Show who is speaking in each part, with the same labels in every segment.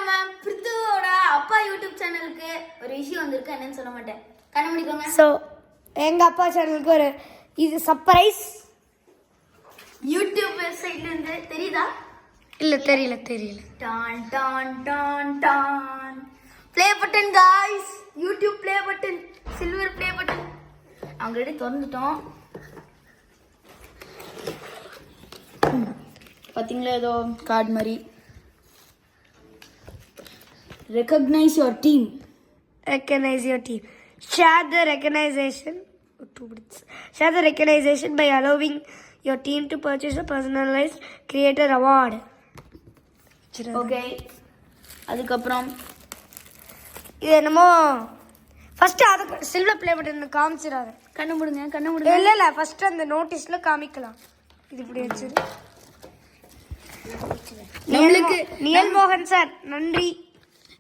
Speaker 1: நம்ம பிரித்துவோட அப்பா யூடியூப் சேனலுக்கு ஒரு விஷயம் வந்திருக்கு. என்னன்னு சொல்ல மாட்டேன், கண்ண முடிக்கோங்க.
Speaker 2: ஸோ எங்கள் அப்பா சேனலுக்கு ஒரு இது சர்ப்ரைஸ்
Speaker 1: யூடியூப் வெப்சைட்ல இருந்து. தெரியுதா?
Speaker 2: இல்லை தெரியல.
Speaker 1: டான் டான் டான் டான் play button guys. YouTube play button, silver play button already திறந்துட்டோம். பாத்தீங்களா, ஏதோ கார்டு மாதிரி. Recognize your team.
Speaker 2: Recognize your team. Share the recognition by allowing your team to purchase a personalized creator award.
Speaker 1: Okay, அதுக்கப்புறம்
Speaker 2: இது என்னமோ first அது silver play button காமிச்சிடாது.
Speaker 1: கண்ணு மூடுங்க.
Speaker 2: இல்லை ஃபர்ஸ்ட் அந்த நோட்டீஸ்ல காமிக்கலாம். இது இப்படி வச்சிரு.
Speaker 1: நம்மளுக்கு
Speaker 2: நியல் மோகன் சார் நன்றி.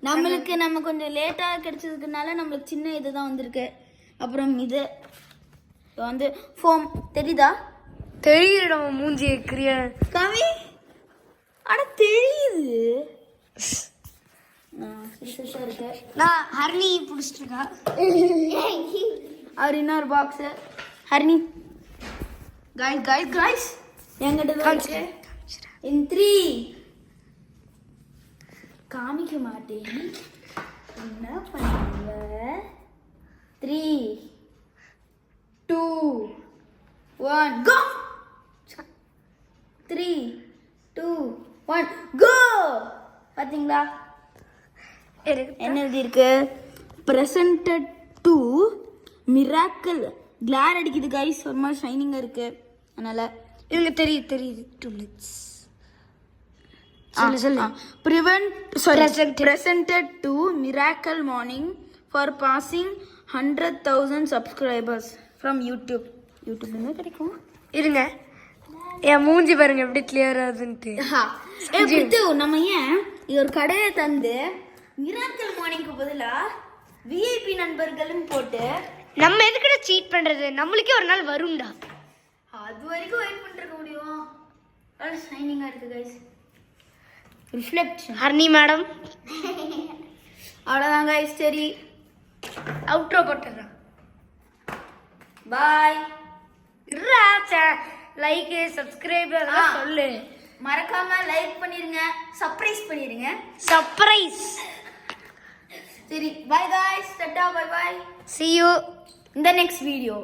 Speaker 1: நம்ம கொஞ்சம் லேட்டா கிடைச்சதுக்குனால நம்மளுக்கு சின்ன இதுதான் வந்திருக்கு. அப்புறம் இது வந்து ஃபோம். தெரியுதா?
Speaker 2: தெரியுது. நம்ம மூஞ்சி
Speaker 1: கவி ஆனா தெரியுது. இருக்கு.
Speaker 2: நான் ஹர்னி பிடிச்சிட்டு இருக்கா.
Speaker 1: அவர் இன்னொரு பாக்ஸ். ஹர்னி காய்ஸ் எங்கிட்ட in 3 காமிக்க மாட்டேன். என்ன பண்ணுங்க? 3 2 1 go. 3 2 1 go. பாத்தீங்களா என்ன எழுதி இருக்கு? presented to miracle. கிளார் அடிக்குது गाइस, ஒரு மாதிரி ஷைனிங்கா இருக்கு. அதனால
Speaker 2: இவங்க தெரியுது. 2 minutes சொல்லு.
Speaker 1: presented to miracle morning for passing 100,000 subscribers from YouTube. என்ன கிடைக்கும்?
Speaker 2: இருங்க, என் மூஞ்சி பாருங்க எப்படி கிளியர் ஆகுதுன்ட்டு.
Speaker 1: நம்ம ஏன் இது ஒரு கடையை தந்து மிராக்கல் மார்னிங்க்கு பதிலா விஐபி நண்பர்களும் போட்டு
Speaker 2: நம்ம எதுக்குடா சீட் பண்றது? நம்மளுக்கே ஒரு நாள் வரும்டா.
Speaker 1: அது வரைக்கும் வெயிட் பண்ணிருக்க முடியும். ஷைனிங்கா இருக்கு गाइस. ரிஃப்ளெக்ஷன்.
Speaker 2: ஹர்னி மேடம்
Speaker 1: அவ்வளவுதான் गाइस. சரி,
Speaker 2: அவுட்ரோ போட்டுறேன்.
Speaker 1: பாய்.
Speaker 2: லைக் சப்ஸ்கிரைப் அதெல்லாம் சொல்லு.
Speaker 1: மறக்காம லைக் பண்ணிருங்க, சர்ப்ரைஸ் பண்ணிருங்க.
Speaker 2: சர்ப்ரைஸ்.
Speaker 1: சரி, bye guys. Tata, bye bye.
Speaker 2: See you
Speaker 1: in the next video.